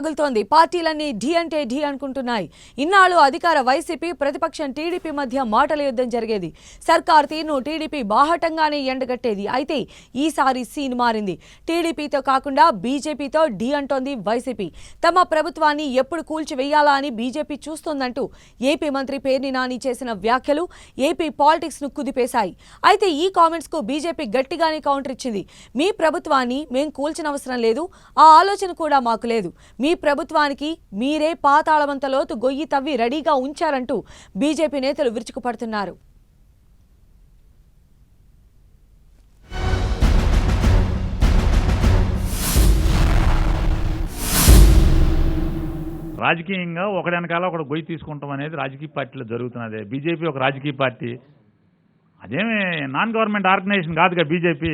తగులుతోంది. పార్టీలన్నీ ఢీ అంటే ఢీ అనుకుంటున్నాయి. ఇన్నాళ్ళు అధికార వైసీపీ ప్రతిపక్షం టీడీపీ మధ్య మాటల యుద్ధం జరిగేది. సర్కార్ తీరును టీడీపీ బాహటంగానే ఎండగట్టేది. అయితే ఈసారి సీన్ మారింది. టీడీపీతో కాకుండా బీజేపీతో ఢీ అంటోంది వైసీపీ. తమ ప్రభుత్వాన్ని ఎప్పుడు కూల్చివేయాలా అని బీజేపీ చూస్తోందంటూ ఏపీ మంత్రి పేర్ని నాని చేసిన వ్యాఖ్యలు ఏపీ పాలిటిక్స్ ను కుదిపేశాయి. అయితే ఈ కామెంట్స్ కు బీజేపీ గట్టిగానే కౌంటర్ ఇచ్చింది. మీ ప్రభుత్వాన్ని మేం కూల్చనవసరం లేదు, ఆ ఆలోచన కూడా మాకు లేదు. మీ ప్రభుత్వానికి మీరే పాతాళమంత లోతు గొయ్యి తవ్వి రెడీగా ఉంచారంటూ బీజేపీ నేతలు విరుచుకుపడుతున్నారు. రాజకీయంగా ఒకటి వెనకాల ఒకటి గొయ్యి తీసుకుంటాం అనేది రాజకీయ పార్టీలో జరుగుతున్నదే. బీజేపీ ఒక రాజకీయ పార్టీ, అదేమి నాన్ గవర్నమెంట్ ఆర్గనైజేషన్ కాదుగా బీజేపీ.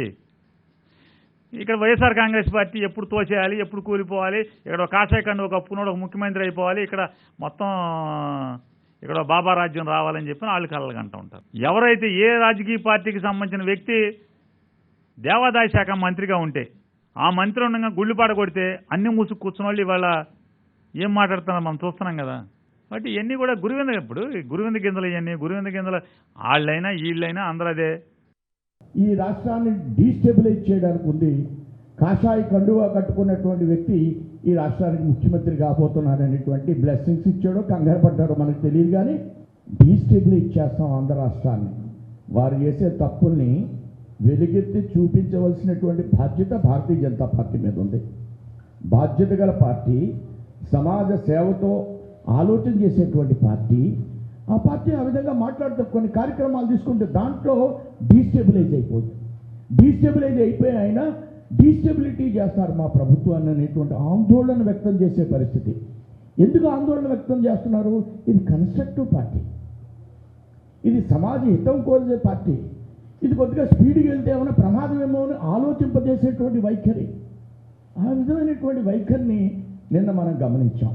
ఇక్కడ వైఎస్ఆర్ కాంగ్రెస్ పార్టీ ఎప్పుడు తోసేయాలి, ఎప్పుడు కూలిపోవాలి, ఇక్కడ ఒక కాషాయ కండు ఒక కప్పుకున్నాడు ఒక ముఖ్యమంత్రి అయిపోవాలి, ఇక్కడ మొత్తం ఇక్కడ బాబా రాజ్యం రావాలని చెప్పి వాళ్ళు కళ్ళగంటూ ఉంటారు. ఎవరైతే ఏ రాజకీయ పార్టీకి సంబంధించిన వ్యక్తి దేవాదాయ శాఖ మంత్రిగా ఉంటే ఆ మంత్రి ఉండగా గుళ్ళుపాట కొడితే అన్ని మూసుకు కూర్చున్న వాళ్ళు ఇవాళ ఏం మాట్లాడుతున్నారు మనం చూస్తున్నాం కదా. బట్ ఇవన్నీ కూడా గురువింద, ఇప్పుడు గురువింద గింజలు, ఇవన్నీ గురువింద గింజలు వాళ్ళైనా వీళ్ళైనా అందరూ అదే. ఈ రాష్ట్రాన్ని డీస్టెబిలైజ్ చేయడానికి ఉంది. కాషాయ కండువా కట్టుకున్నటువంటి వ్యక్తి ఈ రాష్ట్రానికి ముఖ్యమంత్రి కాబోతున్నారు అనేటువంటి బ్లెస్సింగ్స్ ఇచ్చాడో కంగారు పడ్డాడో మనకు తెలియదు, కానీ డీస్టెబిలైజ్ చేస్తాం ఆంధ్ర రాష్ట్రాన్ని. వారు చేసే తప్పుల్ని వెలుగెత్తి చూపించవలసినటువంటి బాధ్యత భారతీయ జనతా పార్టీ మీద ఉంది. బాధ్యత గల పార్టీ, సమాజ సేవతో ఆలోచన చేసేటువంటి పార్టీ. ఆ పార్టీ ఆ విధంగా మాట్లాడుతూ కొన్ని కార్యక్రమాలు తీసుకుంటే దాంట్లో డీస్టెబిలైజ్ అయిపోతుంది. డీస్టెబిలైజ్ అయిపోయి అయినా డీస్టెబిలిటీ చేస్తారు మా ప్రభుత్వాన్ని అనేటువంటి ఆందోళన వ్యక్తం చేసే పరిస్థితి. ఎందుకు ఆందోళన వ్యక్తం చేస్తున్నారు? ఇది కన్స్ట్రక్టివ్ పార్టీ, ఇది సమాజ హితం కోరే పార్టీ. ఇది కొద్దిగా స్పీడ్గా వెళ్తే ఏమైనా ప్రమాదమేమో అని ఆలోచింపజేసేటువంటి వైఖరి. ఆ విధమైనటువంటి వైఖరిని నిన్న మనం గమనించాం.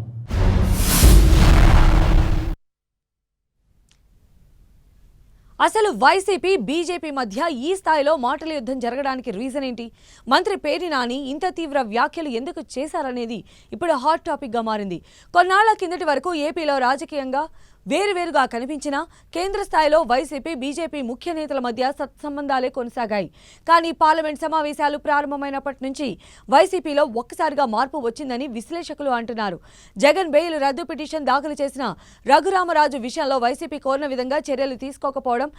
అసలు వైసీపీ బీజేపీ మధ్య ఈ స్థాయిలో మాటల యుద్ధం జరగడానికి రీజన్ ఏంటి? మంత్రి పేర్ని నాని ఇంత తీవ్ర వ్యాఖ్యలు ఎందుకు చేశారనేది ఇప్పుడు హాట్ టాపిక్ గా మారింది. కొన్నాళ్ల కిందటి వరకు ఏపీలో రాజకీయంగా వేరువేరుగా కనిపించిన కేంద్ర స్థాయిలో వైసీపీ బీజేపీ ముఖ్య నేతల మధ్య సత్సంబంధాలే కొనసాగాయి. కానీ పార్లమెంట్ సమావేశాలు ప్రారంభమైనప్పటి నుంచి వైసీపీలో ఒక్కసారిగా మార్పు వచ్చిందని విశ్లేషకులు అంటున్నారు. జగన్ బెయిల్ రద్దు పిటిషన్ దాఖలు చేసిన రఘురామరాజు విషయంలో వైసీపీ కోరిన విధంగా చర్యలు తీసుకోకపోవడం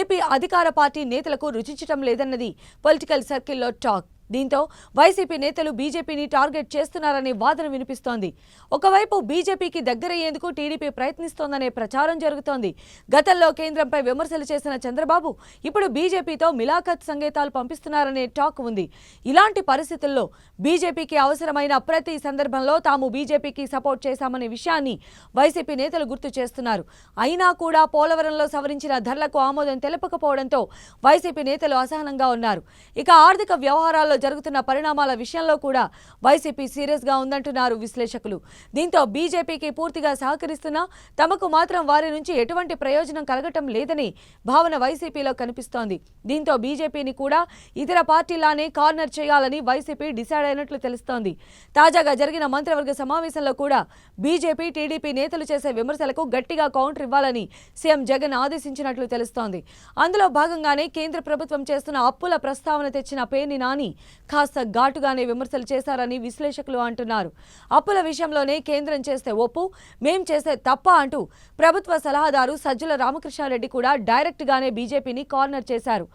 ఏపీ అధికార పార్టీ నేతలకు రుచించటం లేదన్నది పొలిటికల్ సర్కిల్లో టాక్. దీంతో వైసీపీ నేతలు బీజేపీని టార్గెట్ చేస్తున్నారనే వాదన వినిపిస్తోంది. ఒకవైపు బీజేపీకి దగ్గరయ్యేందుకు టీడీపీ ప్రయత్నిస్తోందనే ప్రచారం జరుగుతోంది. గతంలో కేంద్రంపై విమర్శలు చేసిన చంద్రబాబు ఇప్పుడు బీజేపీతో మిలాఖత్ సంకేతాలు పంపిస్తున్నారనే టాక్ ఉంది. ఇలాంటి పరిస్థితుల్లో బీజేపీకి అవసరమైన ప్రతి సందర్భంలో తాము బీజేపీకి సపోర్ట్ చేశామనే విషయాన్ని వైసీపీ నేతలు గుర్తు చేస్తున్నారు. అయినా కూడా పోలవరంలో సవరించిన ధరలకు ఆమోదం తెలపకపోవడంతో వైసీపీ నేతలు అసహనంగా ఉన్నారు. ఇక ఆర్థిక వ్యవహారాల్లో జరుగుతున్న పరిణామాల విషయంలో కూడా వైసీపీ సీరియస్ గా ఉందంటున్నారు విశ్లేషకులు. దీంతో బీజేపీకి పూర్తిగా సహకరిస్తున్నా తమకు మాత్రం వారి నుంచి ఎటువంటి ప్రయోజనం కలగటం లేదని భావన వైసీపీలో కనిపిస్తోంది. దీంతో బీజేపీని కూడా ఇతర పార్టీలానే కార్నర్ చేయాలని వైసీపీ డిసైడ్ అయినట్లు తెలుస్తోంది. తాజాగా జరిగిన మంత్రివర్గ సమావేశంలో కూడా బీజేపీ టీడీపీ నేతలు చేసే విమర్శలకు గట్టిగా కౌంటర్ ఇవ్వాలని సీఎం జగన్ ఆదేశించినట్లు తెలుస్తోంది. అందులో భాగంగానే కేంద్ర ప్రభుత్వం చేస్తున్న అప్పుల ప్రస్తావన తెచ్చిన పేర్ని నాని కాస్త ఘాటుగానే విమర్శలు చేశారని విశ్లేషకులు అంటున్నారు. అప్పుల విషయంలోనే కేంద్రం చేస్తే ఒప్పు, మేం చేస్తే తప్ప అంటూ ప్రభుత్వ సలహాదారు సజ్జల రామకృష్ణారెడ్డి కూడా డైరెక్ట్ గానే బీజేపీని కార్నర్ చేశారు.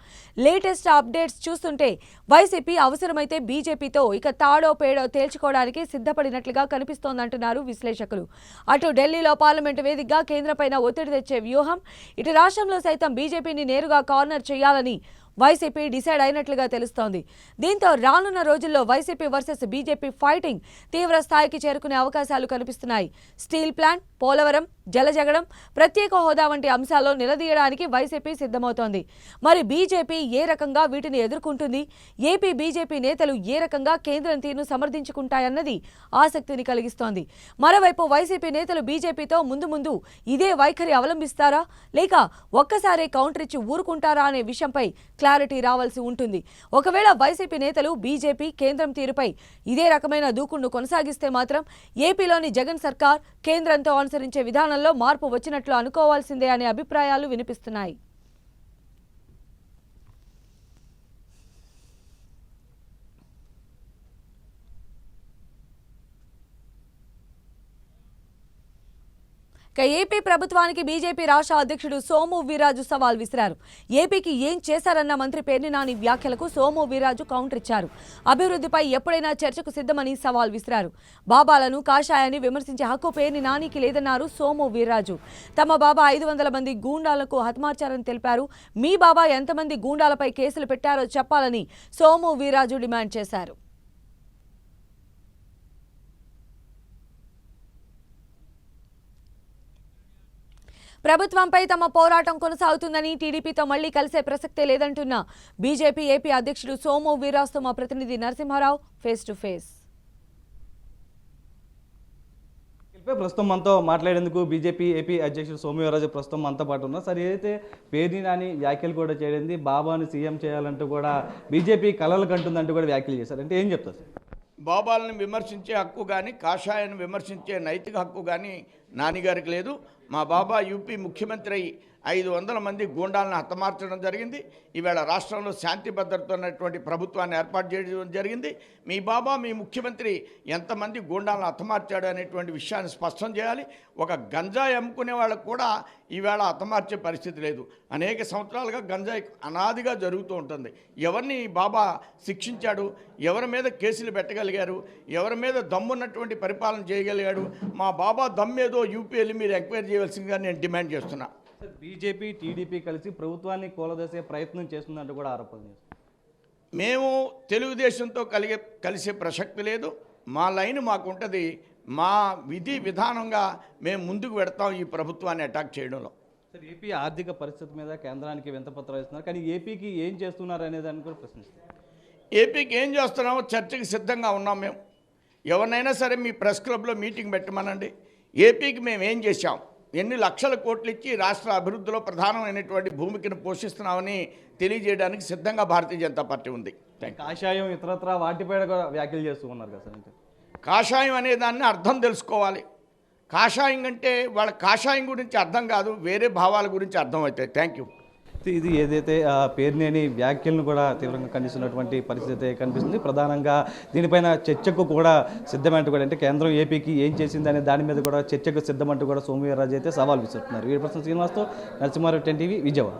లేటెస్ట్ అప్డేట్స్ చూస్తుంటే వైసీపీ అవసరమైతే బీజేపీతో ఇక తాడో పేడో తేల్చుకోవడానికి సిద్ధపడినట్లుగా కనిపిస్తోందంటున్నారు విశ్లేషకులు. అటు ఢిల్లీలో పార్లమెంటు వేదికగా కేంద్రంపైన ఒత్తిడి తెచ్చే వ్యూహం, ఇటు రాష్ట్రంలో సైతం బీజేపీని నేరుగా కార్నర్ చేయాలని వైసీపీ డిసైడ్ అయినట్లుగా తెలుస్తోంది. దీంతో రానున్న రోజుల్లో వైసీపీ వర్సెస్ బీజేపీ ఫైటింగ్ తీవ్ర స్థాయికి చేరుకునే అవకాశాలు కనిపిస్తున్నాయి. స్టీల్ ప్లాంట్, పోలవరం, జలజగడం, ప్రత్యేక హోదా వంటి అంశాల్లో నిలదీయడానికి వైసీపీ సిద్ధమవుతోంది. మరి బీజేపీ ఏ రకంగా వీటిని ఎదుర్కొంటుంది? ఏపీ బీజేపీ నేతలు ఏ రకంగా కేంద్రం తీరును సమర్థించుకుంటాయన్నది ఆసక్తిని కలిగిస్తోంది. మరోవైపు వైసీపీ నేతలు బీజేపీతో ముందు ఇదే వైఖరి అవలంబిస్తారా, లేక ఒక్కసారే కౌంటర్ ఇచ్చి ఊరుకుంటారా అనే విషయంపై క్లారిటీ రావాల్సి ఉంటుంది. ఒకవేళ వైసీపీ నేతలు బీజేపీ కేంద్రం తీరుపై ఇదే రకమైన దూకుడును కొనసాగిస్తే మాత్రం ఏపీలోని జగన్ సర్కార్ కేంద్రంతో అనుసరించే విధానంలో మార్పు వచ్చినట్లు అనుకోవాల్సిందే అనే అభిప్రాయాలు వినిపిస్తున్నాయి. ఏపీ ప్రభుత్వానికి బీజేపీ రాష్ట్ర అధ్యక్షుడు సోము వీర్రాజు సవాల్ విసిరారు. ఏపీకి ఏం చేశారన్న మంత్రి పేర్ని నాని వ్యాఖ్యలకు సోము వీర్రాజు కౌంటర్ ఇచ్చారు. అభివృద్ధిపై ఎప్పుడైనా చర్చకు సిద్ధమని సవాల్ విసిరారు. బాబాలను కాషాయాన్ని విమర్శించే హక్కు పేర్ని నానికి లేదన్నారు సోము వీర్రాజు. తమ బాబా 500 మంది గూండాలకు హతమార్చారని తెలిపారు. మీ బాబా ఎంతమంది గూండాలపై కేసులు పెట్టారో చెప్పాలని సోము వీర్రాజు డిమాండ్ చేశారు. ప్రభుత్వంపై తమ పోరాటం కొనసాగుతుందని, టీడీపీతో మళ్లీ కలిసే ప్రసక్తే లేదంటున్న బీజేపీ ఏపీ అధ్యక్షుడు సోము వీర్రాజుతో మా ప్రతినిధి నరసింహారావు ఫేస్ టు ఫేస్. ప్రస్తుతం మనతో మాట్లాడేందుకు బీజేపీ ఏపీ అధ్యక్షుడు సోము వీర్రాజు ప్రస్తుతం మనతో పాటు ఉన్నారు. సార్, ఏదైతే పేర్ని నాని వ్యాఖ్యలు కూడా చేయడింది, బాబాను సీఎం చేయాలంటూ కూడా బీజేపీ కలలు కంటుందంటూ కూడా వ్యాఖ్యలు చేశారు, అంటే ఏం చెప్తారు సార్? బాబాలను విమర్శించే హక్కు కానీ కాషాయాన్ని విమర్శించే నైతిక హక్కు కానీ నానిగారికి లేదు. మా బాబా యూపీ ముఖ్యమంత్రి అయి 500 మంది గూండాలను హతమార్చడం జరిగింది. ఈవేళ రాష్ట్రంలో శాంతి భద్రత ఉన్నటువంటి ప్రభుత్వాన్ని ఏర్పాటు చేయడం జరిగింది. మీ బాబా మీ ముఖ్యమంత్రి ఎంతమంది గూండాలను హతమార్చాడు అనేటువంటి విషయాన్ని స్పష్టం చేయాలి. ఒక గంజాయి అమ్ముకునే వాళ్ళకు కూడా ఈవేళ హతమార్చే పరిస్థితి లేదు. అనేక సంవత్సరాలుగా గంజాయి అనాదిగా జరుగుతూ ఉంటుంది. ఎవరిని బాబా శిక్షించాడు, ఎవరి మీద కేసులు పెట్టగలిగారు, ఎవరి మీద దమ్మున్నటువంటి పరిపాలన చేయగలిగాడు? మా బాబా దమ్మేదో యూపీ వెళ్ళి మీరు ఎంక్వైరీ చేయవలసిందిగా నేను డిమాండ్ చేస్తున్నా. బీజేపీ టీడీపీ కలిసి ప్రభుత్వాన్ని కూలదోసే ప్రయత్నం చేస్తుందంటూ కూడా ఆరోపణ చేస్తారు. మేము తెలుగుదేశంతో కలిసే ప్రసక్తి లేదు. మా లైన్ మాకుంటుంది. మా విధి విధానంగా మేము ముందుకు పెడతాం ఈ ప్రభుత్వాన్ని అటాక్ చేయడంలో. సార్, ఏపీ ఆర్థిక పరిస్థితి మీద కేంద్రానికి వింతపత్రాలు ఇస్తున్నారు, కానీ ఏపీకి ఏం చేస్తున్నారు అనే దాన్ని కూడా ప్రశ్నిస్తారు. ఏపీకి ఏం చేస్తున్నామో చర్చకి సిద్ధంగా ఉన్నాం. మేము ఎవరినైనా సరే మీ ప్రెస్ క్లబ్లో మీటింగ్ పెట్టమనండి. ఏపీకి మేము ఏం చేశాం, ఎన్ని లక్షల కోట్లు ఇచ్చి రాష్ట్ర అభివృద్ధిలో ప్రధానమైనటువంటి భూమికను పోషిస్తున్నామని తెలియజేయడానికి సిద్ధంగా భారతీయ జనతా పార్టీ ఉంది. కాషాయం ఇతరత్ర వాటిపై కూడా వ్యాఖ్యలు చేస్తూ ఉన్నారు కదా సార్. కాషాయం అనే దాన్ని అర్థం తెలుసుకోవాలి. కాషాయం అంటే వాళ్ళ కాషాయం గురించి అర్థం కాదు, వేరే భావాల గురించి అర్థం అవుతాయి. Thank you. ఇది ఏదైతే పేర్నేని వ్యాఖ్యలను కూడా తీవ్రంగా ఖండిస్తున్నటువంటి పరిస్థితి కనిపిస్తుంది. ప్రధానంగా దీనిపైన చర్చకు కూడా సిద్ధమంటూ కూడా, అంటే కేంద్రం ఏపీకి ఏం చేసింది అనే దాని మీద కూడా చర్చకు సిద్ధమంటూ కూడా సోము వీర్రాజు అయితే సవాల్ విసురుతున్నారు. వీరప్రసాద్ శ్రీనివాస్తో నరసింహారావు, 10 టీవీ, విజయవాడ.